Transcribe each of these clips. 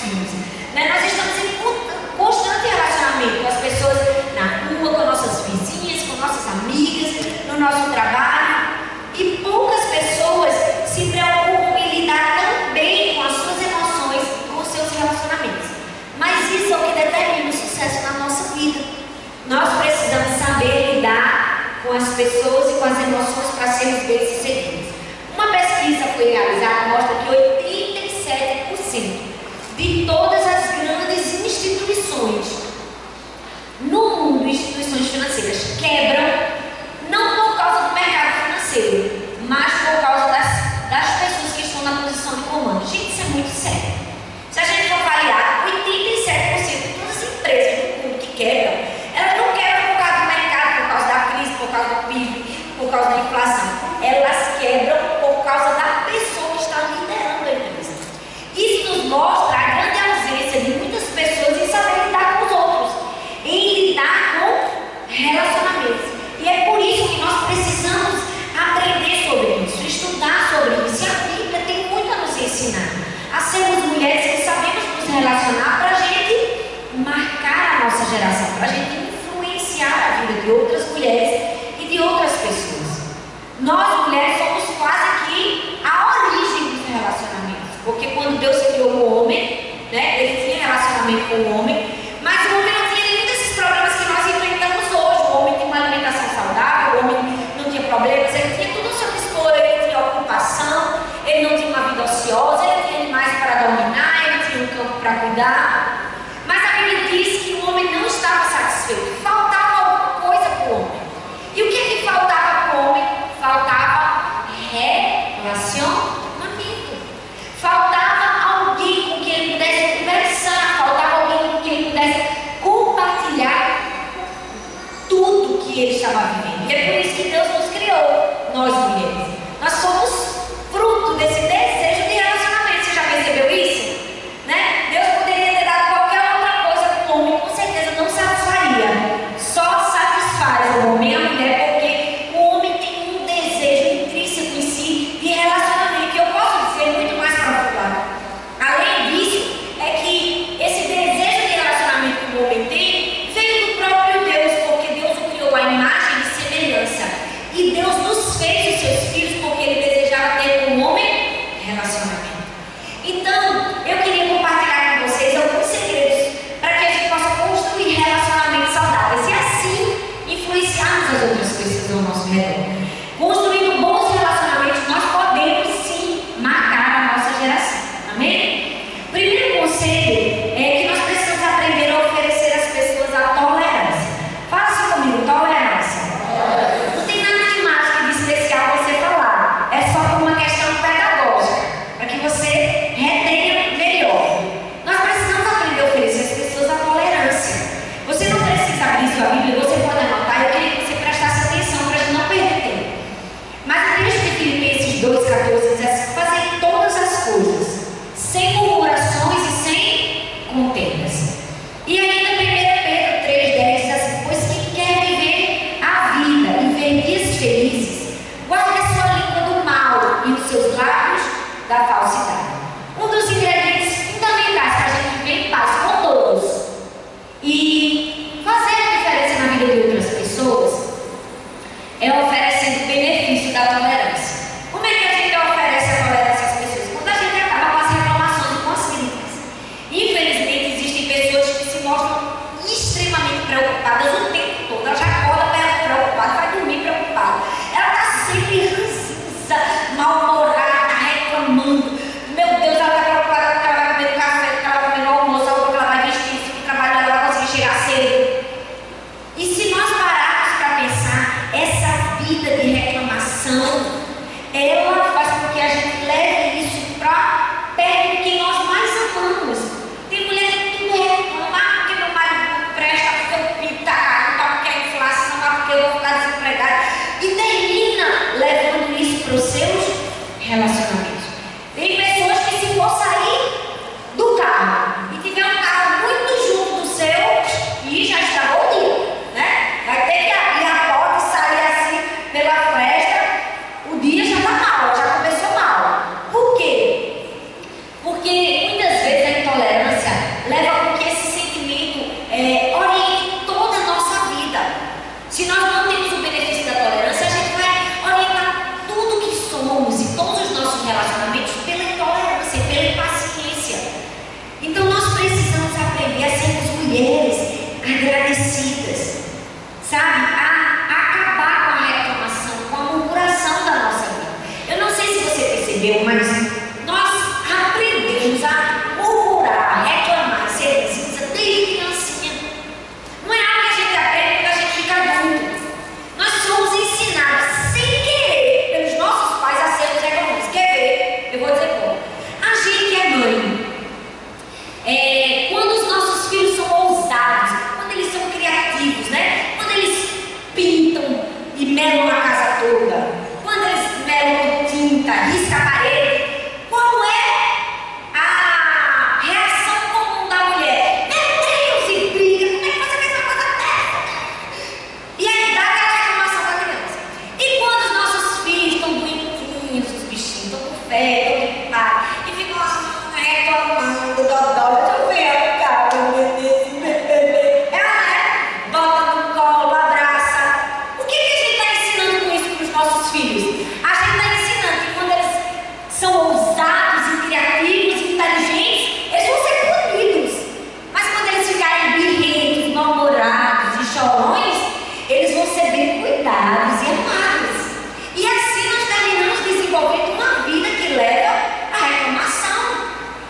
filhos, né? Nós estamos em constante relacionamento com as pessoas na rua, com nossas vizinhas, com nossas amigas, no nosso trabalho. E poucas pessoas se preocupam em lidar também com as suas emoções e com os seus relacionamentos. Mas isso é o que determina o sucesso na nossa vida. Nós precisamos saber lidar com as pessoas e com as emoções para sermos bem-sucedidos. Uma pesquisa foi realizada mostra que 87% de todas as grandes instituições no mundo, instituições financeiras, quebram não por causa do mercado financeiro, mas por causa das pessoas que estão na posição de comando. Gente, isso é muito sério. Se a gente for avaliar, 87% de todas as empresas do mundo que quebram, elas não quebram por causa do mercado, por causa da crise, por causa do PIB, por causa da inflação. Elas quebram por causa da pessoa que está liderando a empresa. Isso nos mostra a grande ausência de muitas pessoas em saber lidar com os outros, em lidar com relacionamentos. E é por isso que nós precisamos aprender sobre isso, estudar sobre isso. E a Bíblia tem muito a nos ensinar a sermos mulheres que sabemos nos relacionar para a gente marcar a nossa geração, para a gente influenciar a vida de outras mulheres e de outras pessoas. Nós mulheres somos quase que a origem dos relacionamentos, porque quando Deus criou o homem, né, ele tinha relacionamento com o homem, mas o homem não tinha nenhum desses problemas que nós enfrentamos hoje. O homem tinha uma alimentação saudável, o homem não tinha problemas, ele tinha tudo ao seu dispor, ele tinha ocupação, ele não tinha uma vida ociosa, ele tinha animais para dominar, ele tinha um campo para cuidar. Mas a Bíblia diz que o homem não estava satisfeito, faltava alguma coisa para o homem. E o que faltava para o homem? Faltava relacionamento. Faltava alguém com quem ele pudesse conversar, faltava alguém com quem ele pudesse compartilhar tudo que ele estava vivendo. E é por isso que Deus nos criou, nós mulheres. Nós somos fruto desse desejo de relacionamento. Você já percebeu isso? Né? Deus poderia ter dado qualquer outra coisa para o homem Quando os nossos filhos são ousados, quando eles são criativos, né? Quando eles pintam e melam a casa toda, quando eles melam com tinta, risca a parede, qual é a reação comum da mulher? Meu Deus, e briga, como é que você fez uma coisa dessa? E aí dá aquela reclamação para a criança. E quando os nossos filhos estão doentinhos, os bichinhos estão com febre, estão gripados, e ficam assim, reclamando, dodó, deixa eu ver, cara, bota no colo, abraça. O que a gente está ensinando com isso para os nossos filhos? A gente está ensinando que quando eles são ousados e criativos e inteligentes, eles vão ser punidos. Mas quando eles ficarem birrentos, mal-humorados e chorões, eles vão ser bem cuidados e amados. E assim nós terminamos desenvolvendo uma vida que leva à reclamação.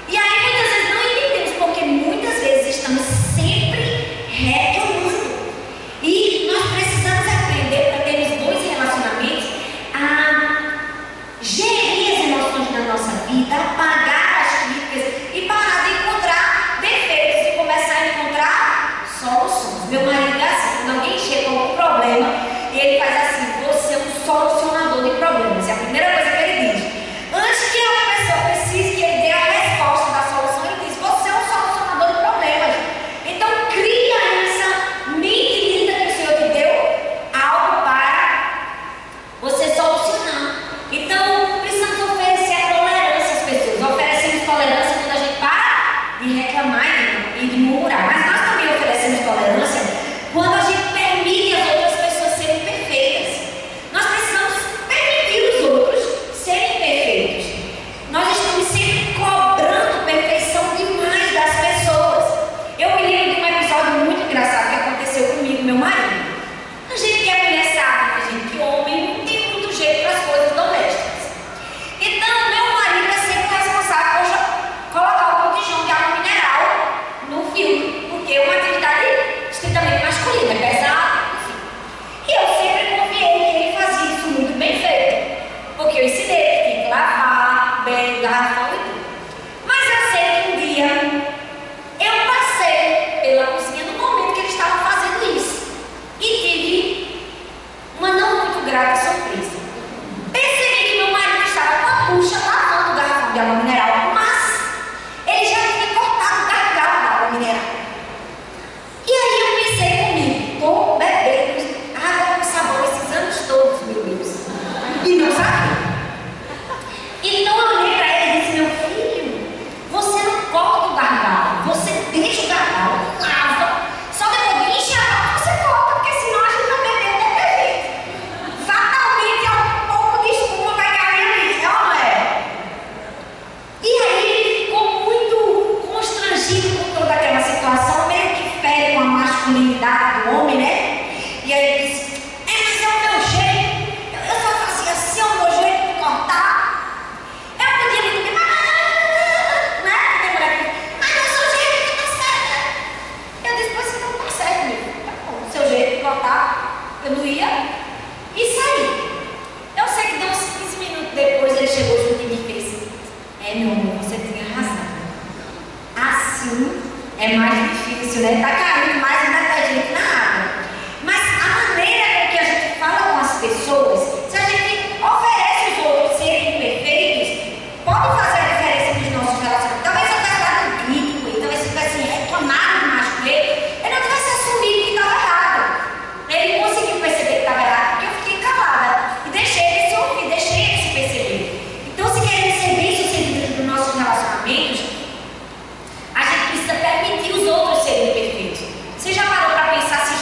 E aí muitas vezes não entendemos, porque muitas vezes estamos sempre reclamando. E nós precisamos aprender, para termos bons relacionamentos, a gerir as emoções da nossa vida, apagar as críticas e parar de encontrar defeitos e começar a encontrar soluções. Meu marido é assim, quando alguém chega com algum problema, ele faz assim: você é um solucionador de problemas. É a primeira coisa que ele diz. Antes que a pessoa precise que ele dê a resposta da solução, ele diz: você é um solucionador de problemas. Então cria essa mente linda que o Senhor te deu, algo para você solucionar. Então precisamos oferecer a tolerância às pessoas. Oferecemos tolerância quando a gente para de reclamar e de murmurar. Mas nós também oferecemos tolerância quando a gente permite as outras pessoas serem perfeitas. Nós precisamos permitir os outros serem perfeitos. Nós estamos sempre cobrando perfeição demais das pessoas. Eu me lembro de um episódio muito engraçado que aconteceu comigo e meu marido. A gente que é mulher sabe, a gente que homem não tem muito jeito para as coisas domésticas. Então, meu marido é sempre responsável por colocar o botijão de água mineral no filtro, porque é uma atividade estritamente masculina, é pesada, enfim. E eu sempre confiei que ele fazia isso muito bem feito, porque eu ensinei que tinha que lavar bem o garrafão e tudo. Mas eu sei que um dia eu passei pela cozinha no momento que ele estava fazendo isso e tive uma não muito grata surpresa. Percebi que meu marido estava com a bucha lavando o garrafão de água mineral, mas ele já tinha cortado o gargalo da água mineral. E aí eu pensei comigo: estou bebendo água com sabor esses anos todos, meu Deus, e não sabia. Então eu olhei para ele e disse: meu filho, você não corta o gargalo, você deixa o gargalo, lava, só depois de encher a água você corta, porque senão a gente vai beber detergente. Fatalmente um pouco de espuma vai cair ali, não é? E aí ele ficou muito constrangido com toda aquela situação, meio que fere com a masculinidade do homem, né? E aí ele disse: mas é o meu jeito, eu só fazia assim, é o meu jeito de cortar. Eu podia muito bem, né? Tem mulher que diz: mas é o seu jeito que tá certo. Eu disse: pois então tá certo, meu filho, tá bom, o seu jeito de cortar. Eu não ia e saí. Eu sei que deu uns 15 minutos depois ele chegou junto de mim e fez: meu amor, você tinha razão. Assim é mais difícil, né? Tá caindo mais detergente na água. Mas a maneira com que a gente fala com as pessoas, se a gente oferece os outros serem perfeitos, pode fazer a diferença nos nossos relacionamentos. Talvez eu tivesse dado um grito com ele, talvez eu tivesse reclamado demais com ele, ele não tivesse assumido que estava errado. Ele conseguiu perceber que estava errado, porque eu fiquei calada e deixei ele se ouvir, deixei ele se perceber. Então, se queremos ser bem-sucedidos nos nossos relacionamentos, a gente precisa permitir os outros serem perfeitos. Você já parou para pensar se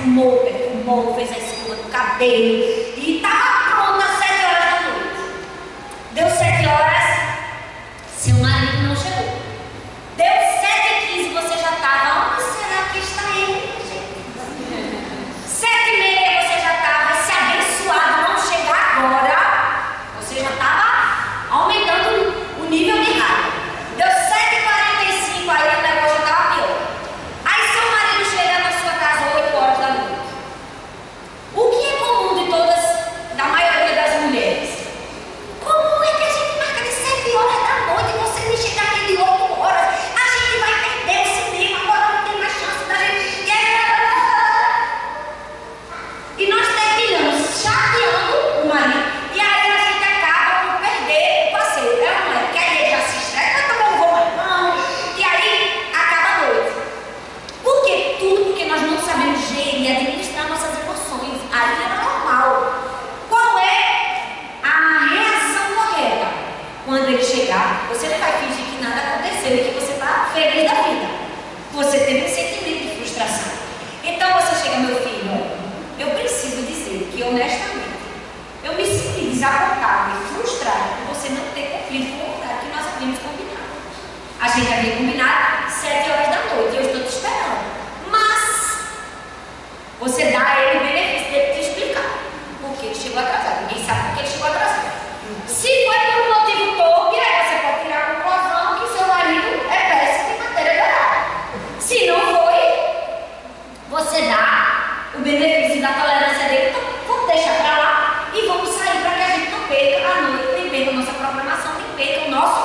perfumou, fez a escova do cabelo e estava pronta às 7 horas da noite. Deu 7 horas, seu marido não chegou. Deu 7h15, você já estava, onde será que está ele, gente? 7h30, você já estava, esse abençoado não chegar agora, você já estava aumentando o nível de raiva. Deu 7h45, aí o negócio já estava pior. Aí seu marido chega na sua casa 8 horas da noite. O que é comum de todas, da maioria das mulheres? Como é que a gente marca de 7 horas da noite e você me chega aqui de 8 horas? A gente vai perder o cinema, agora não tem mais chance da gente. E nós terminamos chateando o marido. E aí a gente acaba por perder o passeio. É uma mulher, porque aí ele já se estressa, eu também não vou mais não. E aí acaba a noite. Por quê? Tudo porque nós não sabemos gerir e administrar nossas emoções. Aí é normal. Qual é a reação correta? Quando ele chegar, você não vai fingir que nada aconteceu e que você está feliz da vida. Você teve um sentimento de frustração. Então você chega, meu filho, eu preciso dizer que honestamente eu me senti desapontada e frustrada por você não ter cumprido com o horário que nós havíamos combinado. A gente havia combinado 7 horas da noite e eu estou te esperando. Mas você dá a ele o benefício dele te explicar por que ele chegou atrasado. Ninguém sabe por que ele chegou atrasado. Se foi por um motivo torpe, aí você pode tirar a conclusão que seu marido é péssimo em matéria de horário. Se não foi, você dá o benefício da tolerância dele. Então vamos deixar pra lá e vamos sair para que a gente não perca a noite, nem perca a nossa programação, nem perca o nosso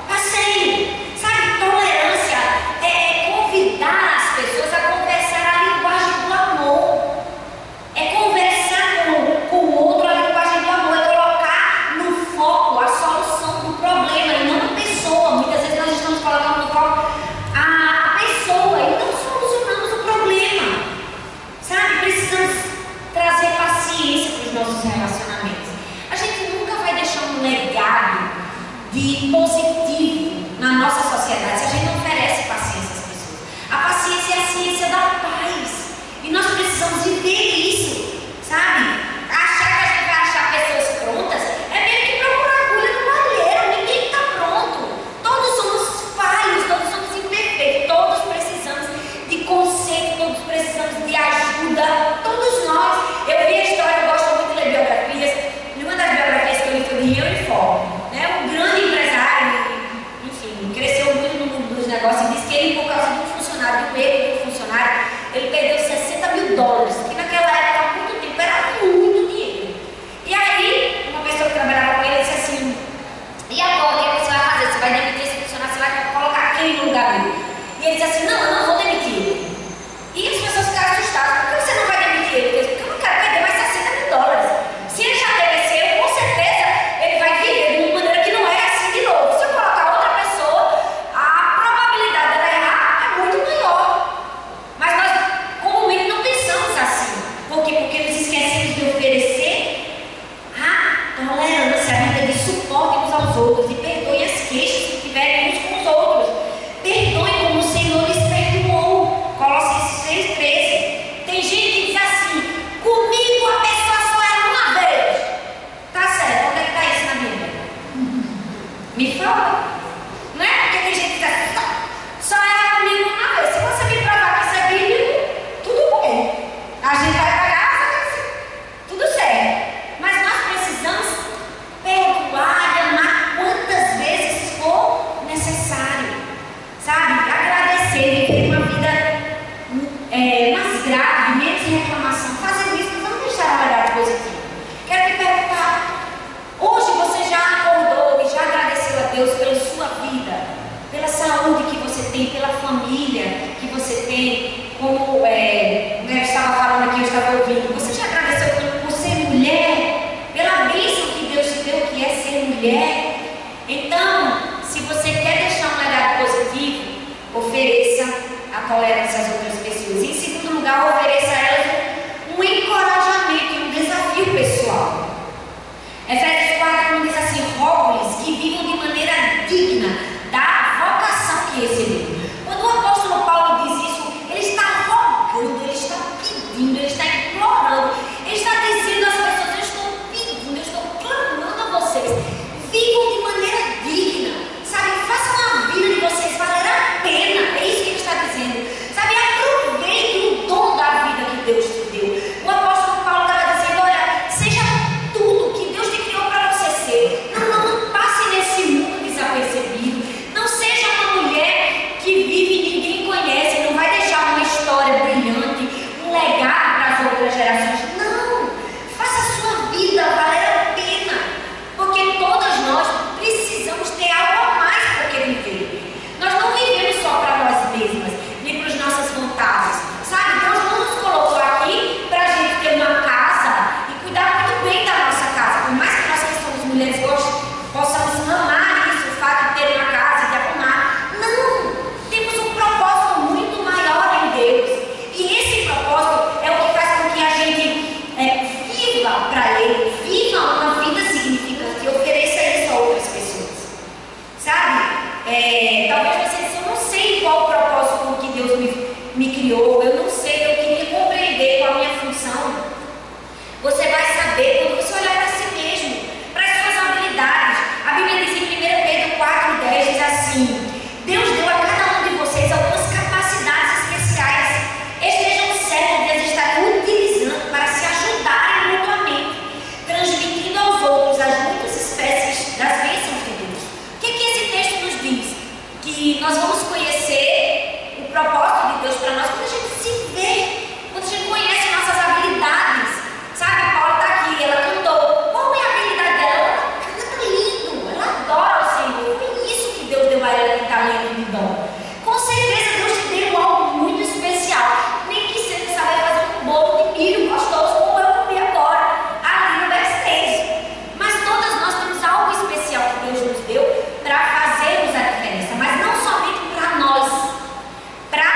passeio. Sabe, tolerância é convidar as pessoas a conversar a linguagem do amor. É conversar com o outro a linguagem do amor, é colocar no foco a solução do problema e não a pessoa. Muitas vezes nós estamos colocando no foco a pessoa e não solucionamos o problema. Sabe, precisamos trazer paciência para os nossos relacionamentos. A gente nunca vai deixar um legado de positivo na nossa sociedade se a gente não oferece paciência às pessoas. A paciência é a ciência da paz. E nós precisamos viver isso, sabe? Achar que a gente vai achar pessoas prontas é meio que procurar agulha no palheiro. Ninguém está pronto. Todos somos falhos, todos somos imperfeitos, todos precisamos de conselho, todos precisamos de ajuda, todos nós. Eu vi a história, eu gosto muito de ler biografias. E uma das biografias que eu li foi de Henry Ford, né? Um grande empresário, enfim, cresceu muito no mundo dos negócios e disse que ele, por causa de um funcionário, do erro de um funcionário, ele perdeu $60 mil, que naquela época, há muito tempo, era muito dinheiro. E aí, uma pessoa que trabalhava com ele disse assim: e agora, o que você vai fazer? Você vai demitir esse funcionário, você vai colocar quem no lugar dele? E ele disse assim: não, eu não vou demitir ele. E as pessoas ficaram assustadas: por que você não vai demitir ele? Porque eu não quero perder mais $60 mil. Se ele já teve esse erro, com certeza ele vai viver de uma maneira que não é assim de novo. Se eu colocar outra pessoa, a probabilidade dela errar é muito maior. Mas nós comumente não pensamos assim. Por quê? Porque nos esquecemos de oferecer a tolerância, a vida de suporte uns aos outros, e perdoem as queixas que tiverem uns com os outros. Perdoem como o Senhor lhes perdoou. Colossenses 6,13. Tem gente que diz assim: comigo a pessoa só erra uma vez. Tá certo, onde é que está isso na Bíblia? Me fala. Não é? Porque tem gente que diz assim: só erra comigo uma vez. Se você me provar que isso é bíblico, tudo bem. A gente vai pagar, tudo certo. Mas nós precisamos perdoar e amar quantas vezes for necessário. Sabe? Agradecer, viver uma vida mais grave, menos reclamação. Fazendo isso, não vamos deixar um legado positivo. Quero te perguntar: hoje você já acordou e já agradeceu a Deus pela sua vida, pela saúde que você tem, pela família que você tem? Como eu estava falando aqui, eu estava ouvindo. Você já agradeceu por ser mulher, pela bênção que Deus te deu, que é ser mulher? Então, se você quer deixar um legado positivo, ofereça a tolerância às outras pessoas. E, em segundo lugar, ofereça a elas um encorajamento e um desafio pessoal. Efésios 4 diz assim: rogo-lhes que vivam de maneira digna da vocação que receberam. Quando o apóstolo Paulo diz isso, ele está rogando, ele está pedindo, ele gerações. Não! Faça a sua vida valer a pena, porque todas nós precisamos ter algo a mais do que viver. Nós não vivemos só para nós mesmas, nem para as nossas vontades. Sabe, Deus não nos colocou aqui para a gente ter uma casa e cuidar muito bem da nossa casa. Por mais que nós que somos mulheres possamos amar isso, o fato de ter uma casa, de arrumar. Não! Temos um propósito muito maior em Deus. E esse propósito é o que faz com que a gente viva para Ele, viva uma vida significante e ofereça isso a outras pessoas. Sabe? Talvez você diga, eu não sei qual o propósito com que Deus me criou, eu não sei, eu queria compreender qual a minha função. Você vai saber quando você olhar para si mesmo, para as suas habilidades. A Bíblia diz em 1 Pedro 4,10, diz assim: Deus deu a cada um de vocês algumas capacidades especiais. Estejam certos de as estar utilizando para se ajudarem mutuamente, transmitindo aos outros as muitas espécies das bênçãos de Deus. O que esse texto nos diz? Que nós vamos conhecer o propósito de Deus para nós quando a gente se vê, quando a gente conhece nossas habilidades. Sabe, Paula está aqui, ela cantou. Qual é a habilidade dela? Ela canta lindo, ela adora o Senhor. Foi isso que Deus deu a ela de talento e de dom. Com certeza Deus te deu algo muito especial. Nem que seja saber fazer um bolo de milho gostoso como eu comi agora, ali no backstage. Mas todas nós temos algo especial que Deus nos deu para fazermos a diferença. Mas não somente para nós. Para,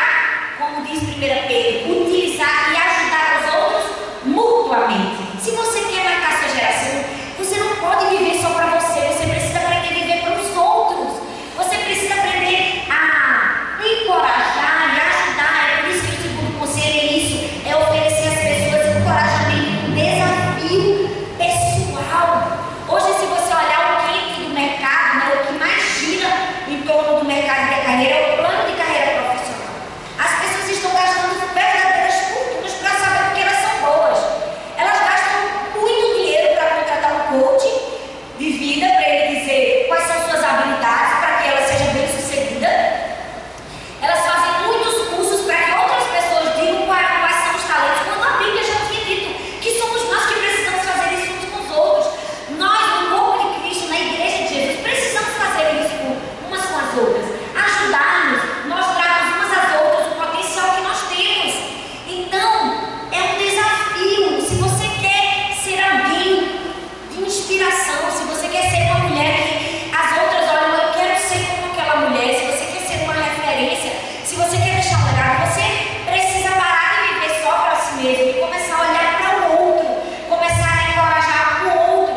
como diz 1 Pedro, utilizar e ajudar os outros mutuamente. Se você quer marcar sua geração, você não pode viver só para você. Você precisa aprender a viver para os outros. Você precisa aprender a encorajar e ajudar. É por isso que o segundo conselho é isso: é oferecer às pessoas encorajamento, um desafio pessoal. Hoje, se você olhar o quente do mercado, né, o que mais gira em torno do mercado de carreira é o plano de carreira profissional. As pessoas estão gastando verdadeiras fortunas para saber porque elas são boas. Elas gastam muito dinheiro para contratar um coach de vida, para ele dizer quais são suas habilidades, para que ela seja bem sucedida. Elas fazem muitos cursos para que outras pessoas digam quais são os talentos, quando a Bíblia já tinha dito que somos nós que precisamos fazer isso uns com os outros. Nós, no corpo de Cristo, na igreja de Jesus, precisamos fazer isso umas com as outras, ajudar-nos, mostrarmos umas às outras o potencial que nós temos. Então, é um desafio. Se você quer ser alguém de inspiração, se você quer ser uma mulher que as outras olham, eu quero ser como aquela mulher, se você quer ser uma referência, se você quer deixar um legado, você precisa parar de viver só para si mesmo e começar a olhar para o outro, começar a encorajar o outro.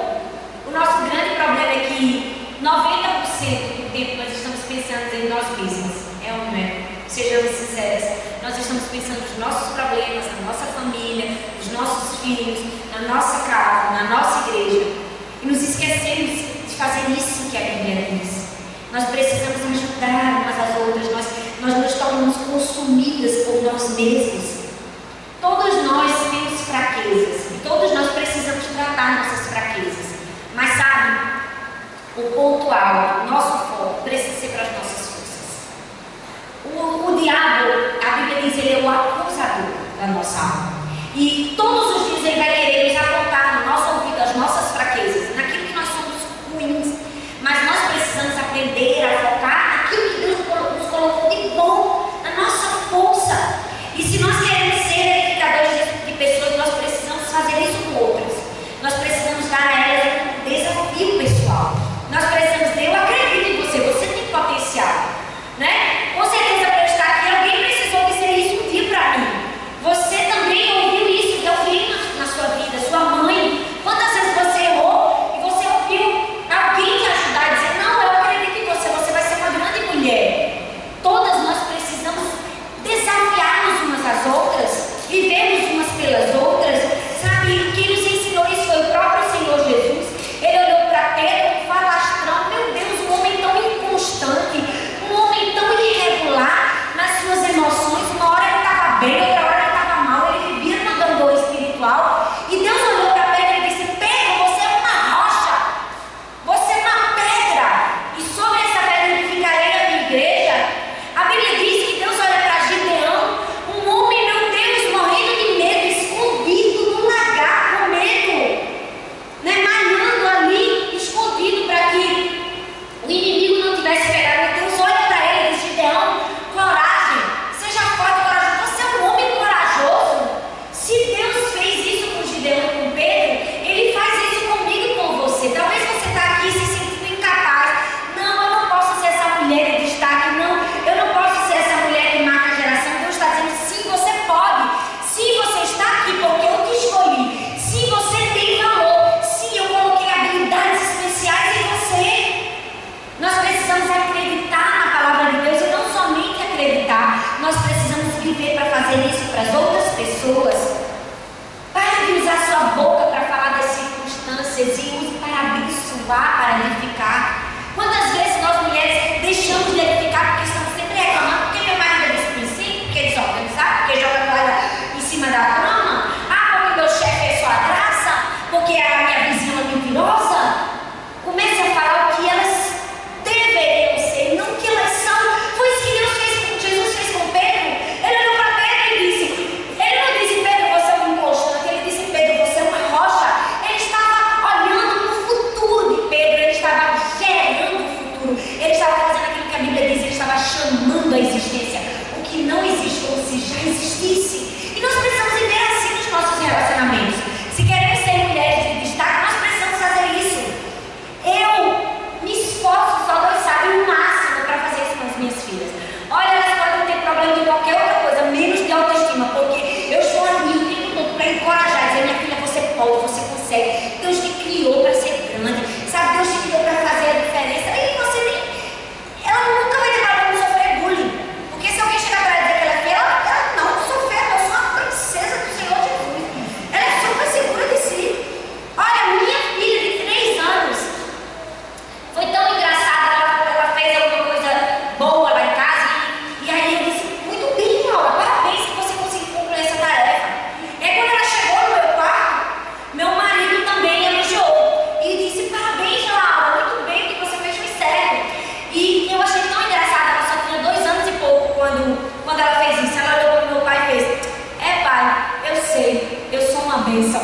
O nosso grande problema é que 90% do tempo nós estamos pensando em nós mesmos. É ou não é? Sejamos sinceros. Nós estamos pensando nos nossos problemas, na nossa família, nos nossos filhos, na nossa casa, na nossa igreja. E nos esquecemos de fazer isso que a Bíblia diz. Nós precisamos ajudar umas às outras. Nós nos tornamos consumidas por nós mesmos. Todos nós temos fraquezas. E todos nós precisamos tratar nossas fraquezas. Mas sabe, o ponto alto, o nosso foco precisa ser para as nossas forças. O diabo, a Bíblia diz, ele é o acusador da nossa alma. E todos os dias ele vai querer nos apontar no nosso ouvido as nossas fraquezas, naquilo que nós somos ruins. Mas nós precisamos aprender a focar naquilo que Deus nos colocou de bom, na nossa força. E se nós queremos ser edificadores de pessoas, nós precisamos fazer isso com outras. Nós precisamos dar a elas um desafio pessoal. Nós precisamos dizer, eu acredito em você, você tem potencial, né? Com certeza, para eu estar aqui, alguém precisou dizer isso um dia para mim. Você também ouviu isso de alguém na sua vida, sua mãe. Quantas vezes você errou e você ouviu alguém te ajudar e dizer, não, eu acredito em você, você vai ser uma grande mulher. Todas nós precisamos desafiar-nos umas às outras, vivermos umas pelas outras, sabe? Quem nos para edificar. Quantas vezes nós mulheres deixamos de edificar porque estamos sempre reclamando, porque meu marido é desse porque ele joga, sabe? Porque joga toalha em cima da cama. Ah, porque meu chefe é só a graça, porque a minha vizinha é mentirosa. Comece a falar o que elas deveriam ser, não o que elas são. Foi isso que Jesus fez com Pedro. Ele olhou para Pedro e disse, ele não disse, Pedro, você é um inconstante, ele disse, Pedro, você é uma rocha. Ele estava olhando para o futuro de Pedro, ele estava gerando o futuro, ele estava fazendo aquilo que a Bíblia diz, ele estava chamando a existência o que não existe, como se já existisse. E nós precisamos viver assim nos nossos relacionamentos. Se queremos ser mulheres de destaque, nós precisamos fazer isso. Eu me esforço, só Deus sabe, o máximo para fazer isso com as minhas filhas. Olha, elas podem ter problema de qualquer outra coisa, menos de autoestima, porque eu sou ali o tempo todo para encorajar, dizer, minha filha, você pode, você consegue. Deus te criou para ser grande, sabe? Deus te criou para fazer a diferença. E você nem. Ela nunca vai ter problema de sofrer bullying, porque se alguém chegar para ela e dizer que ela é feia, ela não sofre, eu sou uma princesa do Senhor Jesus. Ela é super segura de si. Olha, minha filha de 3 anos. Foi tão engraçada, ela fez alguma coisa boa lá em casa e aí eu disse, muito bem, Laura, parabéns que você conseguiu concluir essa tarefa. E aí quando ela chegou no meu quarto, meu marido também elogiou e disse, parabéns, Laura, muito bem, o que você fez foi certo. E eu achei tão engraçada, ela só tinha 2 anos e pouco quando ela fez isso. Ela olhou para o meu pai e fez, pai, eu sei, eu sou uma bênção.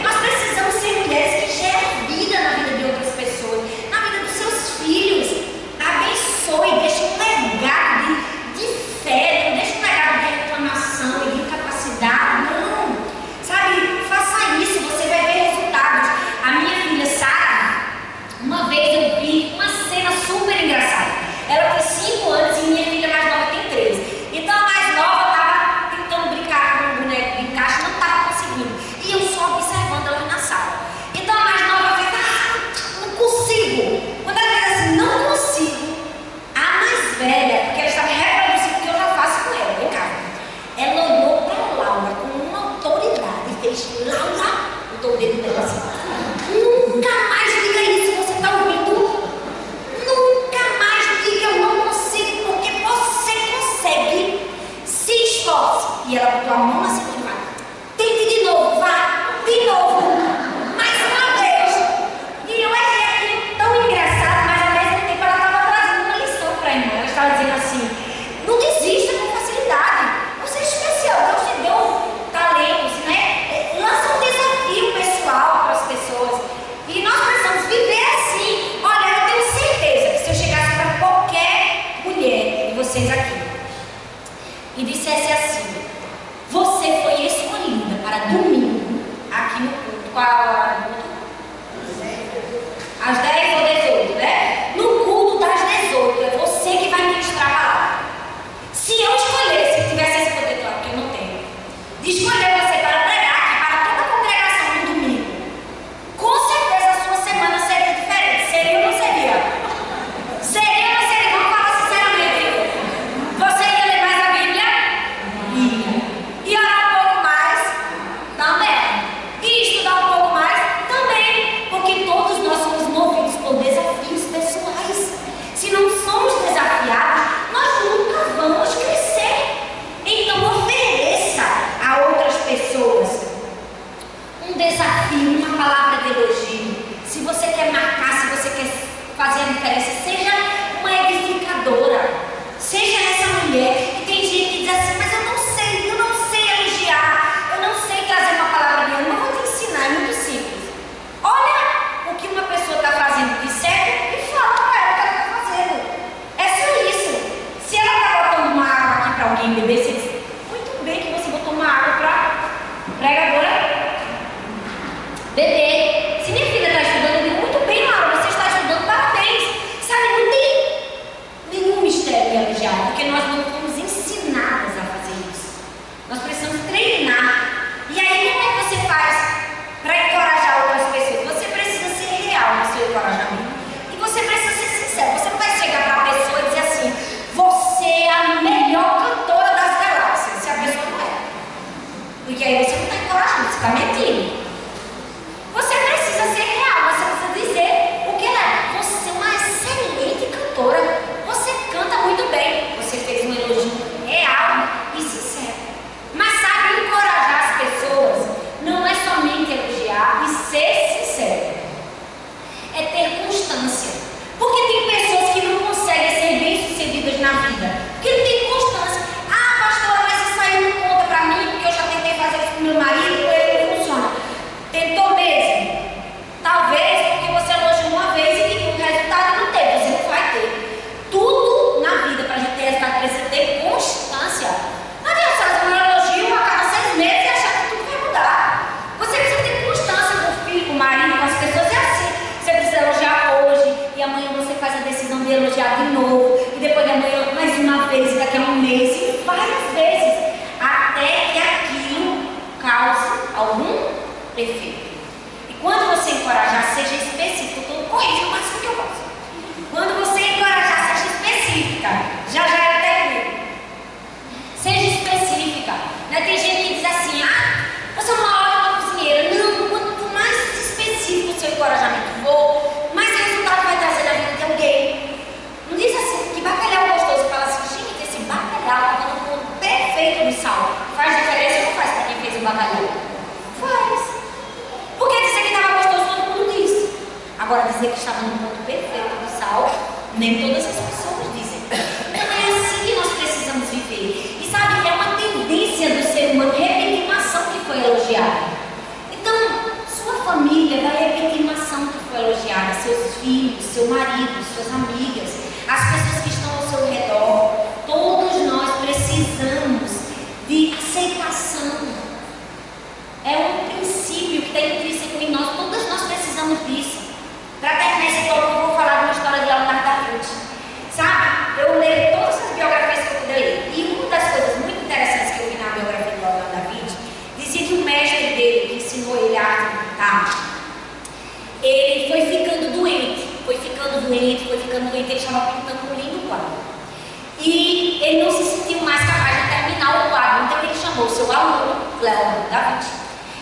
Nós precisamos ser mulheres que geram vida na vida de outras pessoas, na vida dos seus filhos. Abençoe, deixe um legado de fé, não deixe um legado de reclamação e de incapacidade, não. Sabe, faça isso, você vai ver resultados. A minha filha Sara, uma vez eu vi uma cena super engraçada. Ela tem 5 anos e minha filha mais nova tem 3. Então a mais nova estava tentando brincar com um boneco de encaixe, não estava conseguindo. E eu só observando ela na sala. Então a mais nova fez, não consigo. Quando ela fez assim, não consigo, a mais velha, porque ela estava reproduzindo o que eu já faço com ela, vem cá. Ela olhou para Laura com uma autoridade e fez, Laura, botou o dedo dela assim, nunca mais diga isso, você está ouvindo? Nunca mais diga eu não consigo, porque você consegue. Se esforce. E ela botou a mão assim de lado. Tente de novo, vá, de novo, mais uma vez. E eu achei aquilo tão engraçado, mas ao mesmo tempo ela estava trazendo uma lição para a irmã. Ela estava dizendo assim, não desista com facilidade. Você é especial, Deus te deu talentos, né? Lança um desafio pessoal para as pessoas. E nós precisamos viver assim. Olha, eu tenho certeza que se eu chegasse para qualquer mulher de vocês aqui e dissesse assim, você foi escolhida para domingo aqui no culto. Qual a hora do culto? Às 10 ou 18, né? No culto das 18, é você que vai ministrar a palavra. Se eu escolhesse, se tivesse esse poder, claro que eu não tenho, de escolher você para pregar aqui para toda a congregação no domingo, com certeza a sua semana seria diferente. Seria ou não seria? Seria ou não seria? Vamos falar sinceramente. Você ia ler mais a Bíblia? Ia. E orar um pouco mais? Também. E estudar um pouco mais? Também. Porque todos nós somos movidos por desafios pessoais. Se não somos desafiados, nós nunca vamos crescer. Então ofereça a outras pessoas um desafio, uma palavra de elogio. Se você quer marcar, se você quer fazer a diferença, seja uma edificadora. Seja essa mulher. E tem gente que diz assim, mas eu não sei elogiar, eu não sei trazer uma palavra de ânimo, eu vou te ensinar, é muito simples. Olha o que uma pessoa está fazendo de certo e fala para ela o que ela está fazendo. É só isso. Se ela está botando uma água aqui para alguém beber, você diz, muito bem que você botou uma água para a pregadora beber. Se minha filha está estudando, eu digo, muito bem, Laura, você está estudando, parabéns. Sabe, não tem nenhum mistério em elogiar, porque nós não fomos ensinadas a fazer isso. Nós precisamos treinar. E aí, como é que você faz para encorajar outras pessoas? Você precisa ser real no seu encorajamento. E você precisa ser sincero. Você não vai chegar para a pessoa e dizer assim, você é a melhor cantora das galáxias, se a pessoa não é. vida. Porque não tem constância. Ah, pastora, mas isso aí não conta pra mim, porque eu já tentei fazer isso com meu marido, ele não funciona. Tentou mesmo? Talvez porque você elogiou uma vez e que o resultado não teve, você não vai ter. Tudo na vida, pra gente ter resultado, precisa ter constância. Não adianta você fazer um elogio a cada 6 meses e achar que tudo vai mudar. Você precisa ter constância com o filho, com o marido, com as pessoas, é assim. Você precisa elogiar hoje, e amanhã você faz a decisão de elogiar de novo, e depois de amanhã mais uma vez, e daqui a um mês, e várias vezes, até que aquilo cause algum efeito. E quando você encorajar, seja específico, eu estou corrigindo o máximo que eu posso. Quando você encorajar, seja específica. Já eu termino. Seja específica. Né? Tem gente que diz assim, você é uma ótima cozinheira. Não, quanto mais específico o seu encorajamento for, mais resultado vai trazer na vida de alguém. Não diz assim, que bacalhau gostoso. Fala assim, gente, esse bacalhau está no ponto perfeito de sal. Faz diferença ou não faz para quem fez o bacalhau? Faz. Porque dizer que estava gostoso, todo mundo diz. Agora, dizer que estava no ponto perfeito de sal, nem todas as pessoas dizem. Então é assim que nós precisamos viver. E sabe, é uma tendência do ser humano repetir uma ação que foi elogiada. Então, sua família vai repetir uma ação que foi elogiada. Seus filhos, seu marido, suas amigas, as pessoas que estão ao seu redor. Todos nós precisamos de aceitação. É um princípio que está intrínseco em nós. Todas nós precisamos disso. Para terminar esse tópico, eu vou falar de uma história de Leonardo da Vinci. Sabe, eu leio todas as biografias que eu puder ler. E uma das coisas muito interessantes que eu vi na biografia de Leonardo da Vinci, dizia que o mestre dele, que ensinou ele a arte militar, ele foi ficando doente, ele estava pintando um lindo quadro. E ele não se sentiu mais capaz de terminar o quadro. Então ele chamou o seu aluno, Leonardo da Vinci,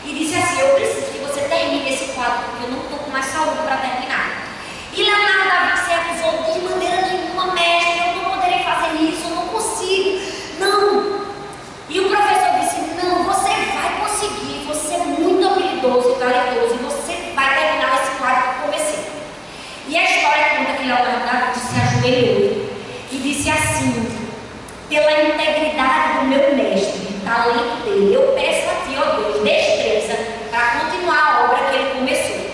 e disse assim, eu preciso que você termine esse quadro, porque eu não estou com mais saúde para terminar. E Leonardo da Vinci acusou de maneira nenhuma, mestre, eu não poderei fazer isso, eu não consigo. Não. E o professor disse, não, você vai conseguir, você é muito habilidoso e talentoso, e você vai terminar esse quadro que eu comecei. E a história conta que Leonardo da Vinci se ajoelhou e disse assim, pela integridade do meu mestre, talento dele, eu peço a ti, ó Deus, destreza para continuar a obra que ele começou.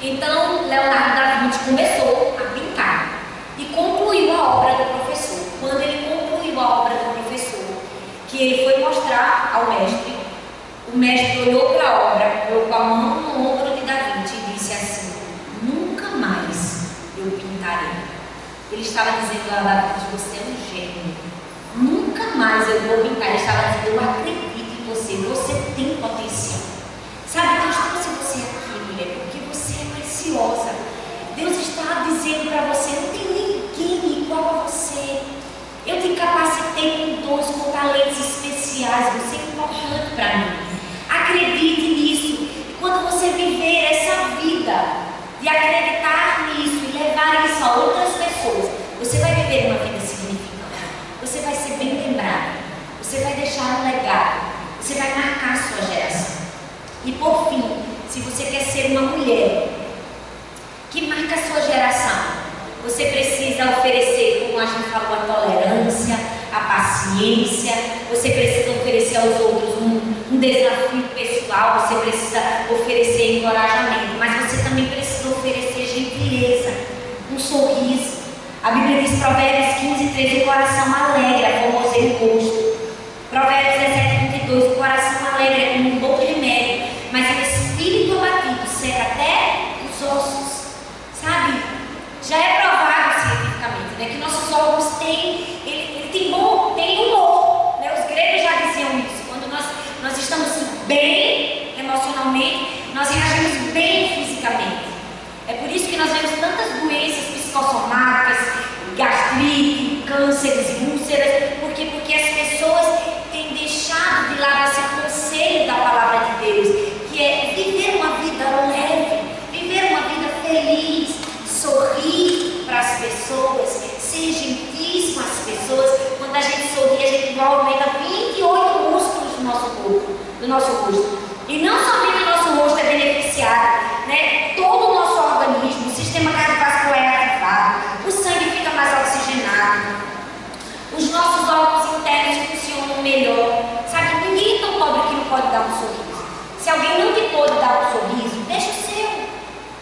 Então, Leonardo da Vinci começou a pintar e concluiu a obra do professor. Quando ele concluiu a obra do professor, que ele foi mostrar ao mestre, o mestre olhou para a obra, colocou a mão no ombro de Da Vinci e disse assim, nunca mais eu pintarei. Ele estava dizendo a Da Vinci, você é um gênio. Nunca mais eu vou pintar. Ele estava dizendo, eu acredito em você, você tem potencial. Sabe, Deus trouxe você aqui, mulher, porque você é preciosa. Deus está dizendo para você, não tem ninguém igual a você. Eu te capacitei com dons, com talentos especiais, você é importante para mim. Acredite nisso. E quando você viver essa vida de acreditar nisso e levar isso a outras pessoas, você vai viver uma vida significante. Você vai ser bem lembrado. Você vai deixar um legado. Você vai marcar a sua geração. E por fim, se você quer ser uma mulher que marca a sua geração, você precisa oferecer, como a gente falou, a tolerância, a paciência. Você precisa oferecer aos outros um desafio pessoal. Você precisa oferecer encorajamento. Mas você também precisa oferecer gentileza, um sorriso. A Bíblia diz, Provérbios 15:13, o coração alegre é formoseiro o rosto. Provérbios 17:22, o coração alegre é como um bom remédio, mas o espírito abatido seca até os ossos. Sabe? Já é provado cientificamente, né, que nossos órgãos têm, ele tem humor. Né? Os gregos já diziam isso. Quando nós estamos bem emocionalmente, nós reagimos bem fisicamente. É por isso que nós vemos tantas doenças psicossomáticas, gastrite, cânceres, úlceras, porque as pessoas têm deixado de lado esse conselho da palavra de Deus, que é viver uma vida leve, viver uma vida feliz, sorrir para as pessoas, ser gentis com as pessoas. Quando a gente sorri, a gente aumenta 28 músculos do nosso corpo, do nosso rosto. E não somente o nosso rosto é beneficiado, né? Todo o nosso organismo, o sistema cardiovascular é ativado, o sangue fica mais oxigenado, melhor. Sabe, ninguém é tão pobre que não pode dar um sorriso. Se alguém não te pode dar um sorriso, deixa o seu.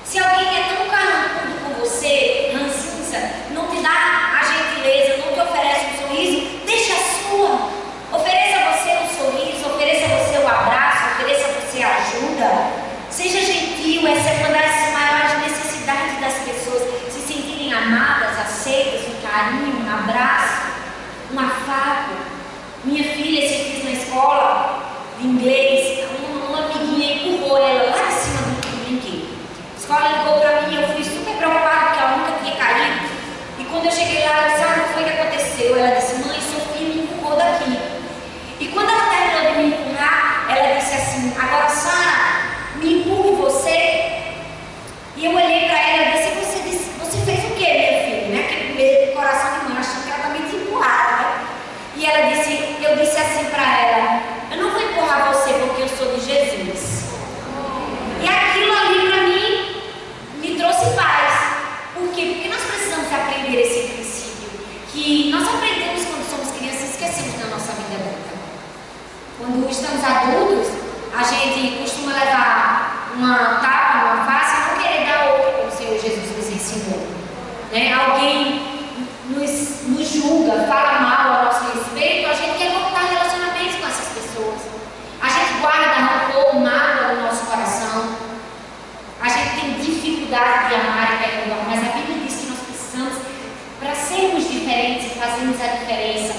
Se alguém é tão carrancudo com você, ranzinza, não te dá a gentileza, não te oferece um sorriso, deixa a sua. Ofereça a você um sorriso, ofereça a você um abraço, ofereça a você ajuda. Seja gentil, essa é uma das maiores necessidades das pessoas, se sentirem amadas, aceitas, um carinho, um abraço, um afago. Minha filha, esses dias na escola de inglês, uma amiguinha empurrou ela lá em cima do brinquedo. A escola ligou para mim, eu fui super preocupada porque ela nunca tinha caído. E quando eu cheguei lá, eu disse, o que foi que aconteceu? Ela disse, mãe, Sofia me empurrou daqui. E quando ela terminou de me empurrar, ela disse assim, agora Sara, me empurre você. E eu olhei para ela e disse, você fez o que, minha filha? Né? Aquele medo do coração de mãe, achando que ela estava me empurrada, né? E ela disse, eu disse assim para ela, eu não vou empurrar você porque eu sou de Jesus. E aquilo ali para mim me trouxe paz. Por quê? Porque nós precisamos aprender esse princípio, que nós aprendemos quando somos crianças e esquecemos na nossa vida adulta. Quando estamos adultos, a gente costuma levar uma tapa, uma face e não querer dar outra, como o Senhor Jesus nos ensinou. Né? Alguém nos julga, fala mal a nosso respeito, a gente quer cortar relacionamentos com essas pessoas. A gente guarda rancor, mágoa no nosso coração. A gente tem dificuldade de amar e perdoar, mas a Bíblia diz que nós precisamos, para sermos diferentes e fazermos a diferença,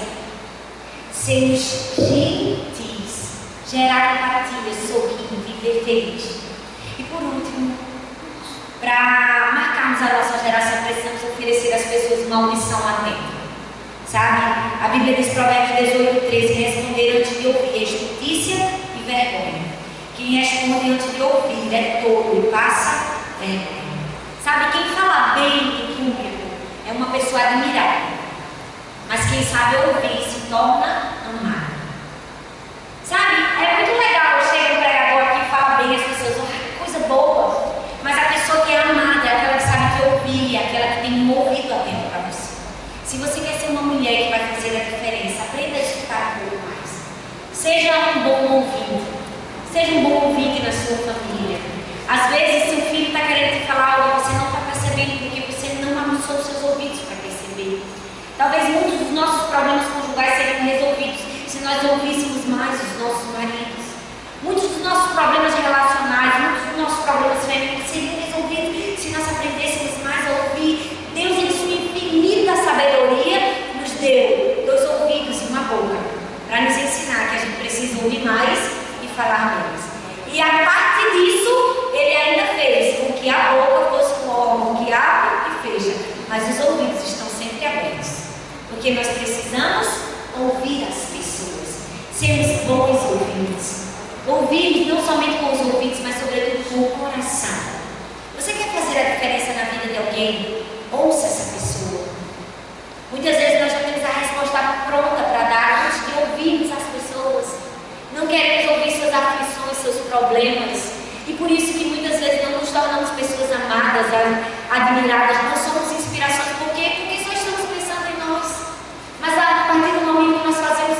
sermos gentis, gerar empatia, sorrir, viver feliz. E por último, para marcarmos a nossa geração, precisamos oferecer às pessoas uma audição atenta. Sabe? A Bíblia diz, Provérbios 18:13, responder antes de ouvir é justiça e vergonha. Quem responde antes de ouvir é tolo e passa vergonha. Sabe, quem fala bem em público é uma pessoa admirada, mas quem sabe ouvir se torna amado. Sabe, é muito legal, chega um pregador aqui e fala bem, as pessoas, que coisa boa. Mas a pessoa que é amada é aquela que sabe te ouvir, é aquela que tem um ouvido atento para você. Se você quer ser uma mulher que vai fazer a diferença, aprenda a escutar um pouco mais. Seja um bom ouvinte. Seja um bom ouvinte na sua família. Às vezes, seu filho está querendo te falar algo e você não está percebendo porque você não aguçou os seus ouvidos para perceber. Talvez muitos dos nossos problemas conjugais seriam resolvidos se nós ouvíssemos mais os nossos maridos. Muitos dos nossos problemas relacionais, muitos dos nossos problemas femininos seriam resolvidos se nós aprendêssemos mais a ouvir. Deus, em sua infinita sabedoria, nos deu 2 ouvidos e uma boca para nos ensinar que a gente precisa ouvir mais e falar menos. E a partir disso, Ele ainda fez com que a boca fosse um órgão que abre e fecha, mas os ouvidos estão sempre abertos, porque nós precisamos ouvir as pessoas, sermos bons ouvintes. Ouvir não somente com os ouvidos, mas sobretudo com o coração. Você quer fazer a diferença na vida de alguém? Ouça essa pessoa. Muitas vezes nós já temos a resposta pronta para dar antes de ouvirmos as pessoas. Não queremos ouvir suas aflições, seus problemas. E por isso que muitas vezes não nos tornamos pessoas amadas, admiradas, não somos inspirações. Por quê? Porque só estamos pensando em nós. Mas a partir do momento que nós fazemos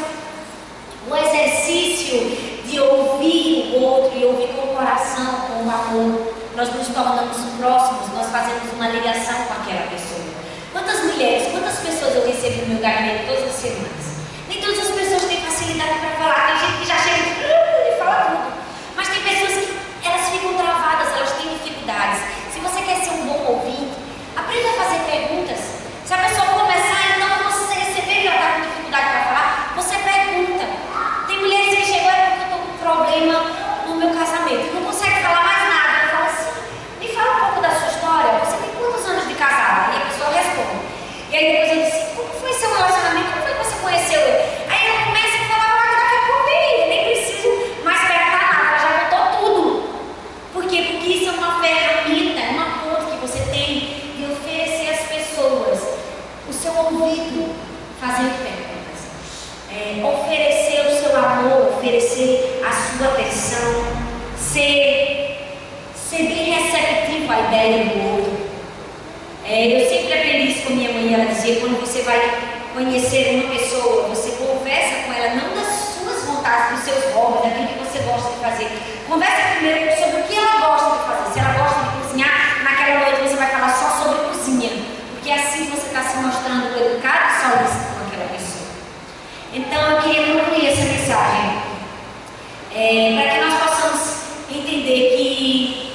o exercício de ouvir o outro e ouvir com o coração, com o amor, nós nos tornamos próximos, nós fazemos uma ligação com aquela pessoa. Quantas mulheres, quantas pessoas eu recebo no meu gabinete todas as semanas? Nem todas as pessoas têm facilidade para falar, tem gente que já chega e fala tudo. Mas tem pessoas que elas ficam travadas, elas têm dificuldades. Se você quer ser um bom ouvinte, aprenda a fazer perguntas. Se a pessoa começar, então você vê que ela está com dificuldade para falar, você pergunta. Tem mulheres que chegam e porque eu estou com problema no meu casamento, não consegue falar mais nada. Eu falo assim, me fala um pouco da sua história, você tem quantos anos de casada? E a pessoa responde. E aí depois eu disse, como foi seu relacionamento? Como foi que você conheceu ele? Aí ela começa a falar, daqui a pouco eu nem preciso mais perguntar nada, ela já contou tudo. Por quê? Porque isso é uma ferramenta, é uma ponte que você tem de oferecer às pessoas o seu ouvido, fazendo perguntas. Oferecer o seu amor, oferecer a sua atenção, ser bem receptivo à ideia do outro. Eu sempre aprendi isso com minha mãe, ela dizia, quando você vai conhecer uma pessoa, você conversa com ela não da gostar dos seus hobbies, daquilo que você gosta de fazer. Conversa primeiro sobre o que ela gosta de fazer. Se ela gosta de cozinhar, naquela noite você vai falar só sobre cozinha. Porque assim você está se mostrando educado e solícito com aquela pessoa. Então eu queria concluir essa mensagem. Para que nós possamos entender que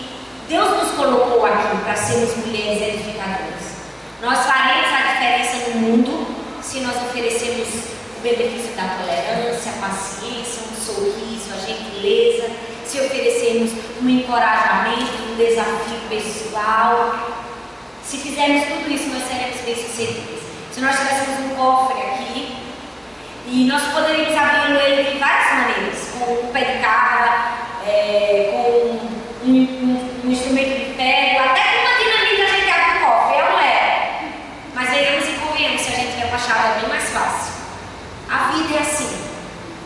Deus nos colocou aqui para sermos mulheres edificadoras. Nós faremos a diferença no mundo se nós oferecermos o benefício da tolerância, a paciência, um sorriso, a gentileza, se oferecermos um encorajamento, um desafio pessoal. Se fizermos tudo isso, nós seremos bem-sucedidos. Se nós tivéssemos um cofre aqui, e nós poderíamos abri-lo de várias maneiras, com um pé de cabra, com um instrumento de ferro, até com uma dinamite a gente abre o cofre, é ou não é? Mas venhamos e convenhamos, se a gente tiver uma chave é bem mais fácil. A vida é assim.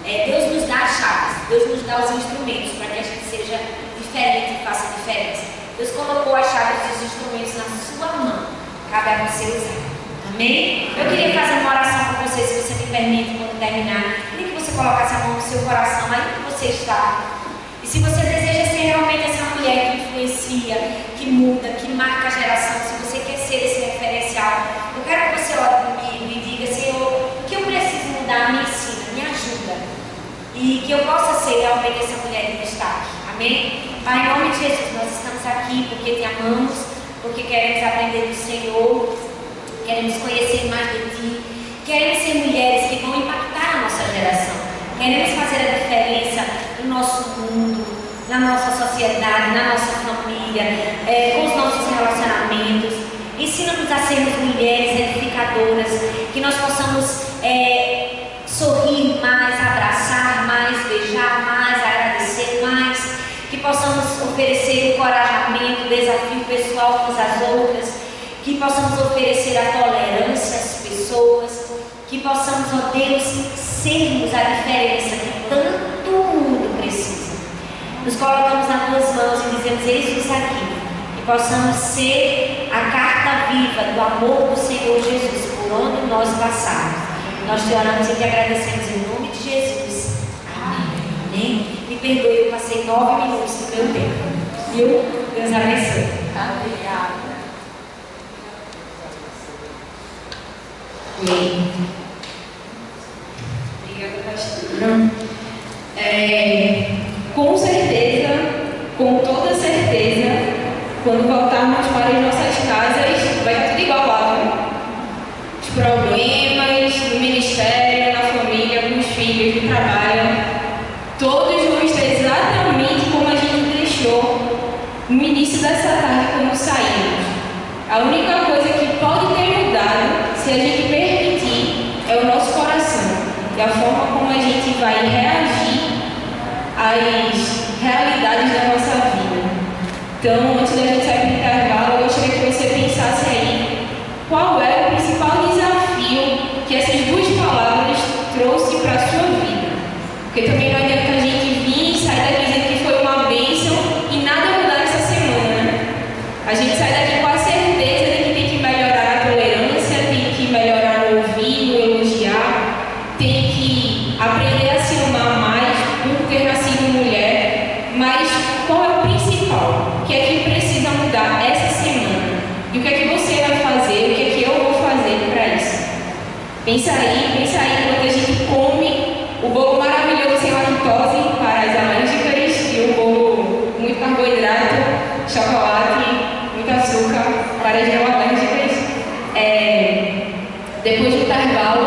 Deus nos dá as chaves, Deus nos dá os instrumentos para que a gente seja diferente e faça diferença. Deus colocou as chaves e os instrumentos na sua mão. Cabe a você usar. Amém? Eu queria fazer uma oração com você, se você me permite, quando terminar. Eu queria que você colocasse a mão no seu coração, aí que você está. E se você deseja ser realmente essa mulher que influencia, que muda, que marca a geração, se você quer ser esse referencial, eu quero que você ore comigo e diga: Senhor, o que eu preciso mudar? Me ensina, me ajuda. E que eu possa ser realmente essa mulher de destaque. Amém? Pai, em nome de Jesus, nós estamos aqui porque te amamos, porque queremos aprender do Senhor, queremos conhecer mais de Ti, queremos ser mulheres que vão impactar a nossa geração, queremos fazer a diferença no nosso mundo, na nossa sociedade, na nossa família, com os nossos relacionamentos. Ensina-nos a sermos mulheres edificadoras, que nós possamos sorrir mais, abraçar mais, beijar mais, agradecer mais, que possamos oferecer encorajamento, desafio pessoal umas às outras, que possamos oferecer a tolerância às pessoas, que possamos, ó Deus, sermos a diferença que tanto o mundo precisa. Nos colocamos nas tuas mãos e dizemos: eis-nos aqui, que possamos ser a carta viva do amor do Senhor Jesus por onde nós passarmos. Nós te oramos e te agradecemos em nome de Jesus. Amém. Amém. Me perdoe, eu passei 9 minutos do meu tempo. Viu? Deus abençoe. Obrigada. Obrigada, pastora. Com certeza, com toda certeza, quando voltarmos para as nossas casas, vai estar tudo igual lá, né? Os problemas no ministério, na família, com os filhos, no trabalho, todos vão estar exatamente como a gente deixou no início dessa tarde, como saímos. A única coisa que pode ter mudado, se a gente permitir, é o nosso coração e a forma como a gente vai reagir às realidades da nossa vida. Então, antes da gente sair para o intervalo, eu gostaria que você pensasse aí qual é o principal desafio que essas duas palavras trouxe para a sua vida. Porque também não adianta a gente vir e sair daqui dizendo que foi uma bênção e nada mudar essa semana, né? A gente sai daqui com a certeza de que tem que melhorar a tolerância, tem que melhorar no ouvir, no elogiar, tem que aprender a se amar mais por ter nascido mulher. Mas qual é o principal? O que é que precisa mudar essa semana? E o que é que você vai fazer? O que é que eu vou fazer para isso? Pensa aí enquanto a gente come o bolo maravilhoso sem lactose para as alérgicas e o bolo muito carboidrato, chocolate, muito açúcar para as não alérgicas. Depois do intervalo,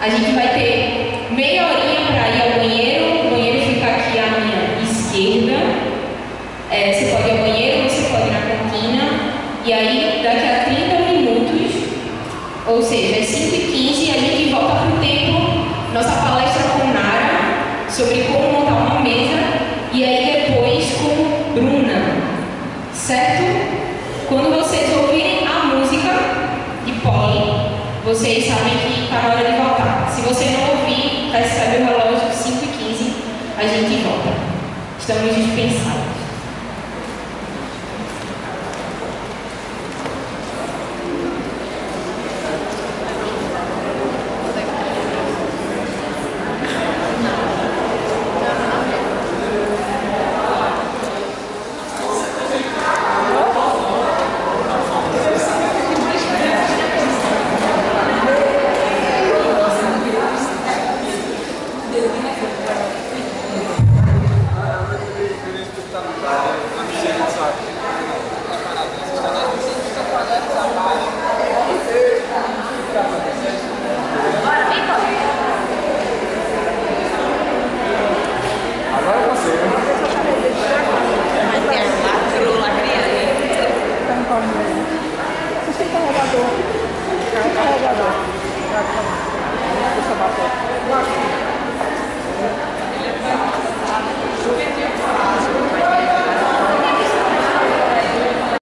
a gente vai ter meia horinha para ir ao banheiro. O banheiro fica aqui à minha esquerda. Você pode ir ao banheiro, você pode ir na cantina. E aí, daqui a 30 minutos, ou seja, às 5h15, a gente volta para o tempo, nossa palestra com Nara, sobre como montar uma mesa, e aí depois com Bruna, certo? Quando vocês ouvirem a música de Polly, vocês sabem que está na hora de voltar. Se você não ouvir, recebe o relógio 5h15, Tem carregador. Tem carregador. Deixa eu bater.